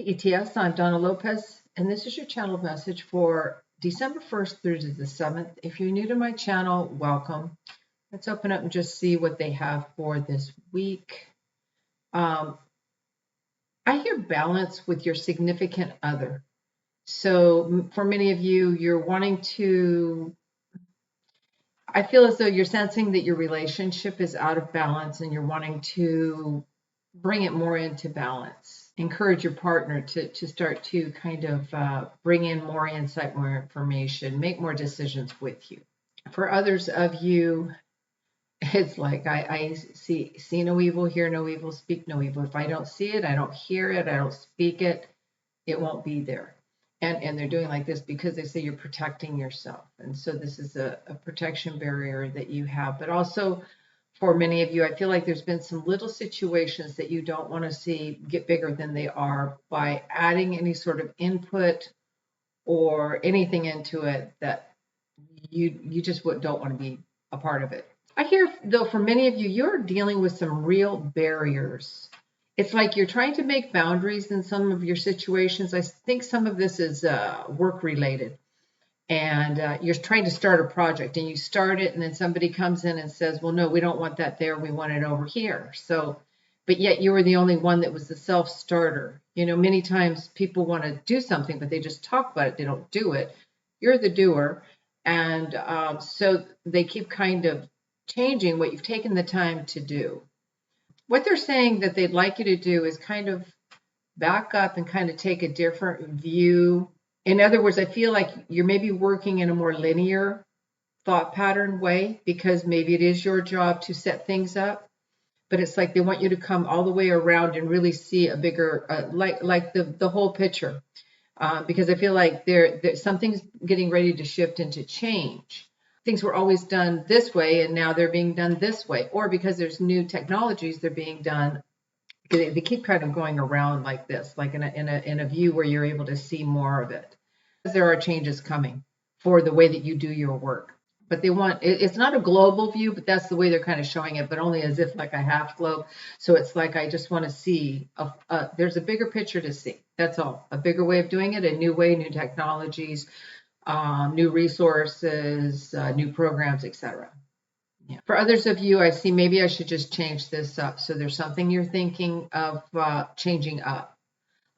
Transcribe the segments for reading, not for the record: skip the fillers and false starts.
ETS, I'm Donna Lopez, and this is your channel message for December 1st through to the 7th. If you're new to my channel, welcome. Let's open up and just see what they have for this week. I hear balance with your significant other. So for many of you, you're wanting to, I feel as though you're sensing that your relationship is out of balance and you're wanting to bring it more into balance. Encourage your partner to start to kind of bring in more insight, more information, make more decisions with you. For others of you, it's like I see no evil, hear no evil, speak no evil. If I don't see it, I don't hear it, I don't speak it, it won't be there. And they're doing like this because they say you're protecting yourself. And so this is a protection barrier that you have. But also for many of you, I feel like there's been some little situations that you don't want to see get bigger than they are by adding any sort of input or anything into it that you just don't want to be a part of it. I hear, though, for many of you, you're dealing with some real barriers. It's like you're trying to make boundaries in some of your situations. I think some of this is work related. And you're trying to start a project and you start it and then somebody comes in and says, well, no, we don't want that there. We want it over here. So, but yet you were the only one that was the self-starter. You know, many times people want to do something, but they just talk about it. They don't do it. You're the doer. And so they keep kind of changing what you've taken the time to do. What they're saying that they'd like you to do is kind of back up and kind of take a different view. In other words, I feel like you're maybe working in a more linear thought pattern way because maybe it is your job to set things up, but it's like they want you to come all the way around and really see a bigger, like the whole picture, because I feel like there something's getting ready to shift into change. Things were always done this way, and now they're being done this way, or because there's new technologies, they're being done. They keep kind of going around like this, like in a view where you're able to see more of it. There are changes coming for the way that you do your work, but they want it's not a global view, but that's the way they're kind of showing it, but only as if like a half globe. So it's like I just want to see there's a bigger picture to see. That's all. A bigger way of doing it, a new way, new technologies, new resources, new programs, etc. Yeah. For others of you, I see maybe I should just change this up. So there's something you're thinking of changing up.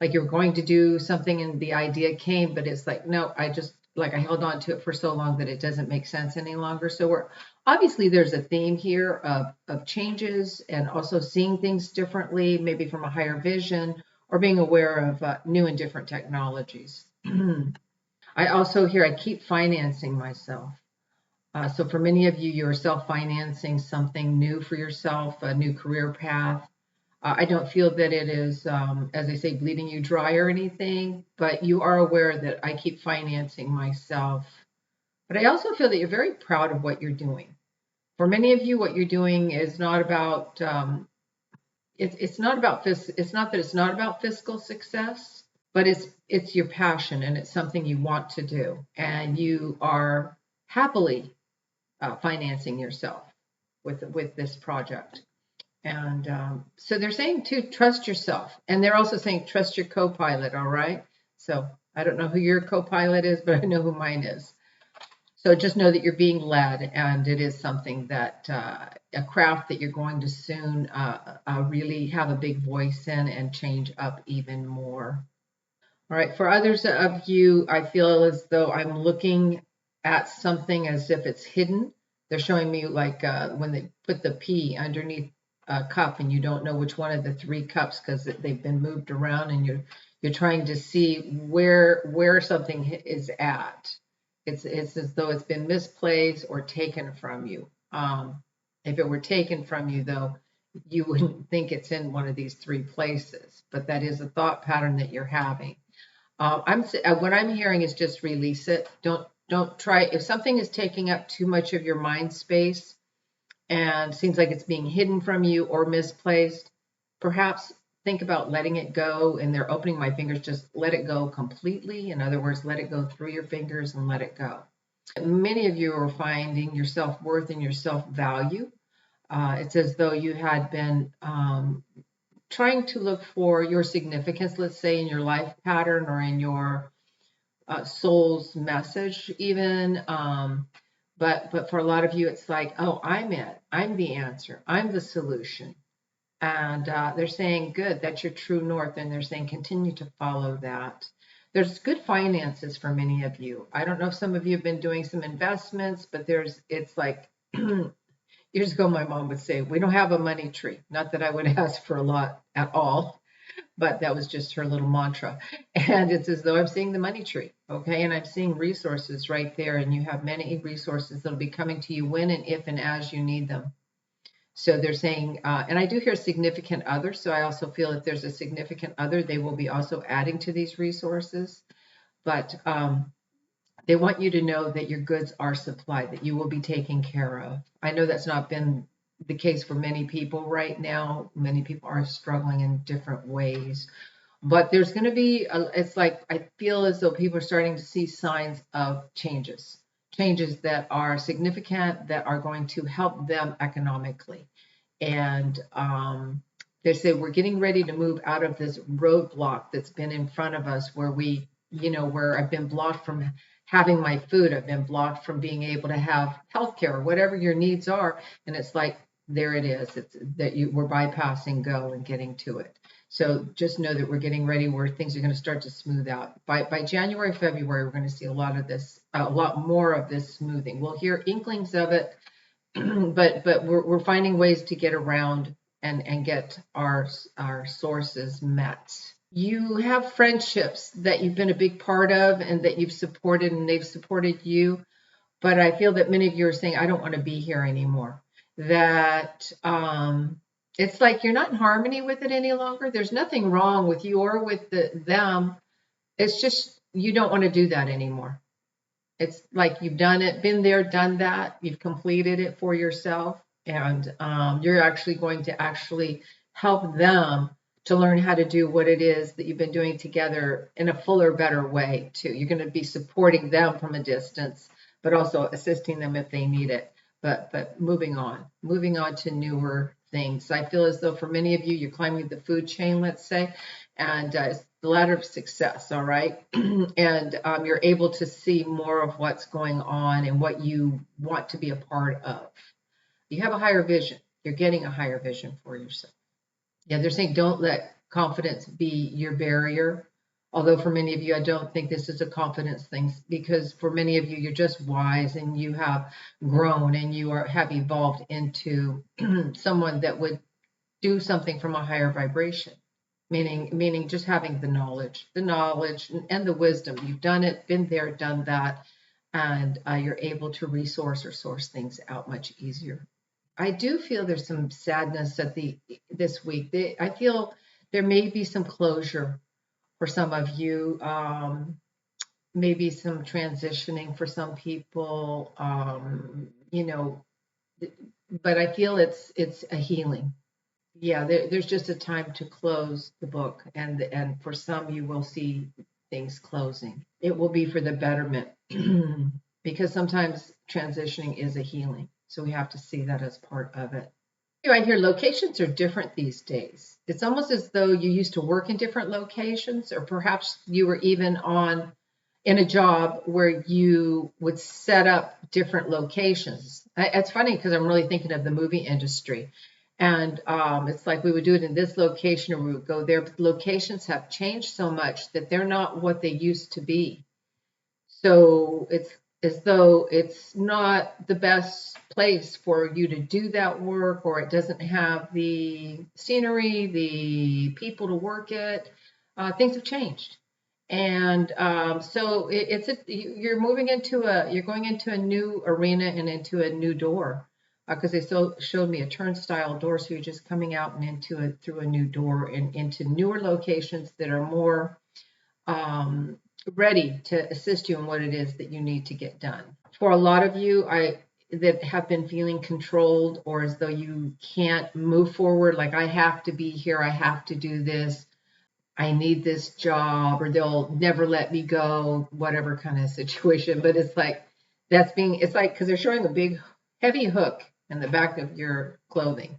Like you're going to do something and the idea came, but it's like, no, I held on to it for so long that it doesn't make sense any longer. So obviously there's a theme here of changes and also seeing things differently, maybe from a higher vision or being aware of new and different technologies. I also hear I keep financing myself. So for many of you, you're self-financing something new for yourself, a new career path. I don't feel that it is, as I say, bleeding you dry or anything, but you are aware that I keep financing myself. But I also feel that you're very proud of what you're doing. For many of you, what you're doing is not about, it's not about it's not that it's not about fiscal success, but it's your passion and it's something you want to do. And you are happily financing yourself with this project. And so they're saying to trust yourself, and they're also saying trust your co-pilot. All right. So I don't know who your co-pilot is, but I know who mine is. So just know that you're being led, and it is something that a craft that you're going to soon really have a big voice in and change up even more. All right. For others of you, I feel as though I'm looking at something as if it's hidden. They're showing me like when they put the P underneath a cup and you don't know which one of the three cups because they've been moved around and you're trying to see where something is at. It's as though it's been misplaced or taken from you. If it were taken from you, though, you wouldn't think it's in one of these three places, but that is a thought pattern that you're having. What I'm hearing is just release it. Don't try. If something is taking up too much of your mind space and seems like it's being hidden from you or misplaced, perhaps think about letting it go. And they're opening my fingers, just let it go completely. In other words, let it go through your fingers and let it go. Many of you are finding your self-worth and your self-value. It's as though you had been trying to look for your significance, let's say in your life pattern or in your soul's message even. But for a lot of you, it's like, oh, I'm it. I'm the answer. I'm the solution. And they're saying, good, that's your true north. And they're saying, continue to follow that. There's good finances for many of you. I don't know if some of you have been doing some investments, but it's like, years ago, my mom would say, we don't have a money tree. Not that I would ask for a lot at all, but that was just her little mantra. And it's as though I'm seeing the money tree, okay? And I'm seeing resources right there, and you have many resources that'll be coming to you when and if and as you need them. So they're saying, and I do hear significant other, so I also feel if there's a significant other, they will be also adding to these resources. But they want you to know that your goods are supplied, that you will be taken care of. I know that's not been the case for many people right now. Many people are struggling in different ways. But there's going to be, it's like, I feel as though people are starting to see signs of changes that are significant, that are going to help them economically. And they say we're getting ready to move out of this roadblock that's been in front of us where where I've been blocked from having my food. I've been blocked from being able to have healthcare or whatever your needs are. And it's like, there it is. It's that we're bypassing go and getting to it. So just know that we're getting ready where things are going to start to smooth out. By January, February, we're going to see a lot more of this smoothing. We'll hear inklings of it, but we're finding ways to get around and get our sources met. You have friendships that you've been a big part of and that you've supported and they've supported you. But I feel that many of you are saying, I don't want to be here anymore. That it's like you're not in harmony with it any longer. There's nothing wrong with you or with them. It's just you don't want to do that anymore. It's like you've done it, been there, done that. You've completed it for yourself. And you're actually going to actually help them to learn how to do what it is that you've been doing together in a fuller, better way too. You're going to be supporting them from a distance, but also assisting them if they need it. But moving on to newer things. I feel as though for many of you, you're climbing the food chain, let's say, and it's the ladder of success, all right? And you're able to see more of what's going on and what you want to be a part of. You have a higher vision. You're getting a higher vision for yourself. Yeah, they're saying don't let confidence be your barrier. Although for many of you, I don't think this is a confidence thing because for many of you, you're just wise and you have grown and have evolved into someone that would do something from a higher vibration. Meaning just having the knowledge and the wisdom. You've done it, been there, done that, and you're able to resource or source things out much easier. I do feel there's some sadness this week. I feel there may be some closure for some of you, maybe some transitioning for some people, but I feel it's a healing. Yeah, there's just a time to close the book, and for some you will see things closing. It will be for the betterment because sometimes transitioning is a healing. So we have to see that as part of it. Right here, locations are different these days. It's almost as though you used to work in different locations, or perhaps you were even in a job where you would set up different locations. It's funny because I'm really thinking of the movie industry. And it's like we would do it in this location or we would go there, but the locations have changed so much that they're not what they used to be. So it's as though it's not the best place for you to do that work, or it doesn't have the scenery, the people to work it. Things have changed. And so you're going into a new arena and into a new door because they showed me a turnstile door. So you're just coming out and through a new door and into newer locations that are more ready to assist you in what it is that you need to get done. For a lot of you, that have been feeling controlled or as though you can't move forward, like I have to be here, I have to do this, I need this job, or they'll never let me go, whatever kind of situation. But it's like it's like because they're showing a big heavy hook in the back of your clothing.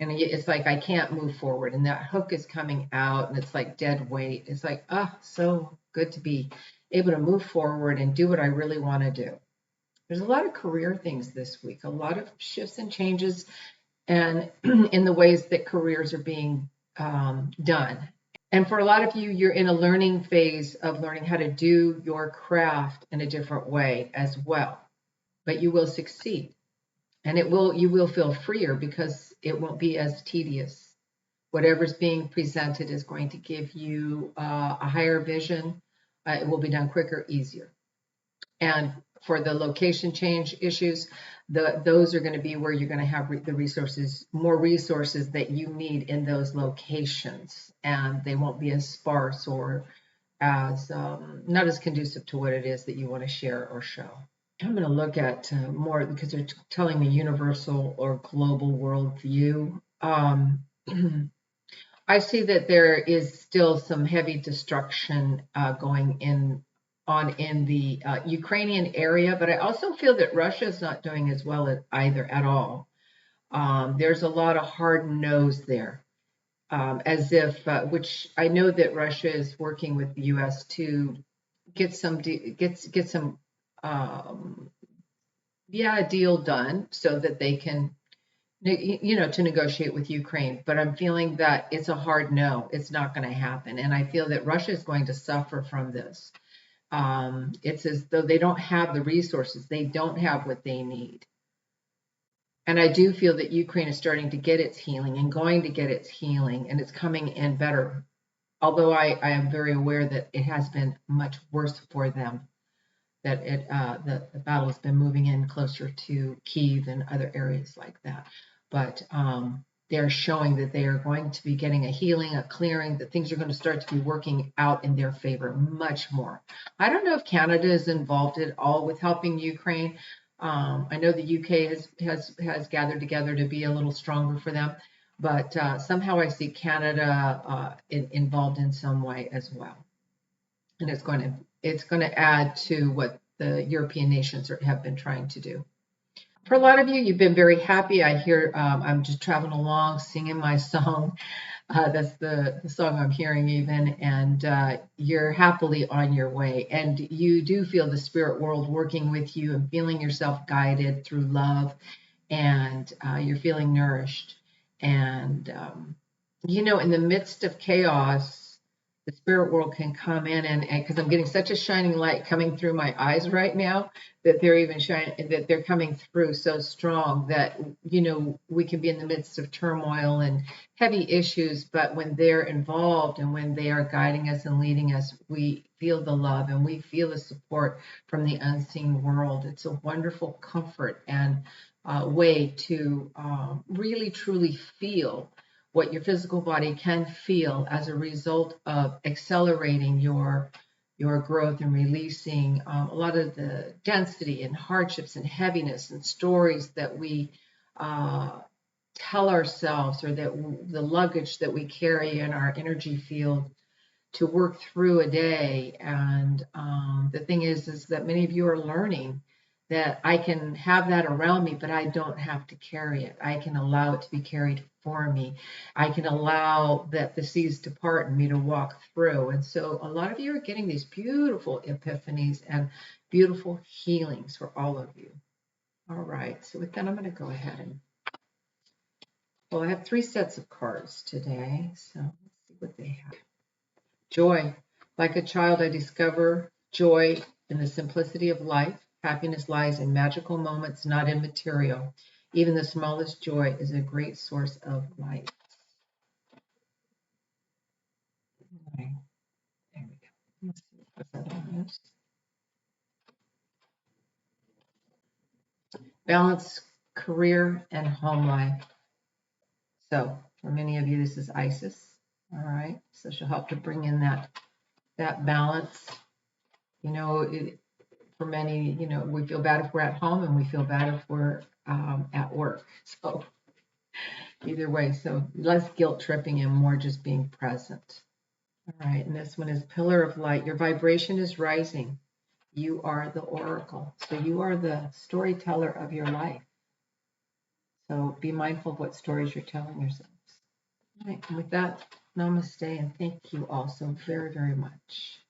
And it's like I can't move forward, and that hook is coming out, and it's like dead weight. It's like, so good to be able to move forward and do what I really want to do. There's a lot of career things this week, a lot of shifts and changes, and in the ways that careers are being done. And for a lot of you, you're in a learning phase of learning how to do your craft in a different way as well. But you will succeed, and you will feel freer because it won't be as tedious. Whatever's being presented is going to give you a higher vision. It will be done quicker, easier. And for the location change issues, those are going to be where you're going to have the resources, more resources that you need in those locations, and they won't be as sparse or as not as conducive to what it is that you want to share or show. I'm going to look at more because they're telling me universal or global worldview. I see that there is still some heavy destruction going on in the Ukrainian area, but I also feel that Russia is not doing as well either at all. There's a lot of hard no's there, as if, which I know that Russia is working with the U.S. to get some a deal done so that they can to negotiate with Ukraine. But I'm feeling that it's a hard no. It's not going to happen. And I feel that Russia is going to suffer from this. It's as though they don't have the resources. They don't have what they need. And I do feel that Ukraine is starting to get its healing and going to get its healing, and it's coming in better. Although I am very aware that it has been much worse for them, that the battle has been moving in closer to Kyiv and other areas like that. But they're showing that they are going to be getting a healing, a clearing, that things are going to start to be working out in their favor much more. I don't know if Canada is involved at all with helping Ukraine. I know the UK has gathered together to be a little stronger for them, but somehow I see Canada involved in some way as well, and it's going to add to what the European nations have been trying to do. For a lot of you, you've been very happy. I hear I'm just traveling along, singing my song. That's the song I'm hearing even, and you're happily on your way. And you do feel the spirit world working with you and feeling yourself guided through love, and you're feeling nourished. And, in the midst of chaos, the spirit world can come in, and because I'm getting such a shining light coming through my eyes right now, that they're even shining, that they're coming through so strong that we can be in the midst of turmoil and heavy issues, but when they're involved and when they are guiding us and leading us, we feel the love and we feel the support from the unseen world. It's a wonderful comfort and way to really truly feel what your physical body can feel as a result of accelerating your growth and releasing a lot of the density and hardships and heaviness and stories that we tell ourselves, or that the luggage that we carry in our energy field to work through a day. And the thing is that many of you are learning that I can have that around me, but I don't have to carry it. I can allow it to be carried for me. I can allow that the seas to part and me to walk through. And so a lot of you are getting these beautiful epiphanies and beautiful healings for all of you. All right, so with that, I'm going to go ahead and, I have 3 sets of cards today. So let's see what they have. Joy. Like a child, I discover joy in the simplicity of life. Happiness lies in magical moments, not in material. Even the smallest joy is a great source of light. Okay, there we go. Let's see what's that on this. Balance career and home life. So for many of you, this is Isis. All right, so she'll help to bring in that balance. For many, we feel bad if we're at home, and we feel bad if we're at work. So either way, so less guilt tripping and more just being present. All right, and this one is Pillar of Light. Your vibration is rising. You are the oracle. So you are the storyteller of your life. So be mindful of what stories you're telling yourselves. All right, and with that, namaste, and thank you all so very, very much.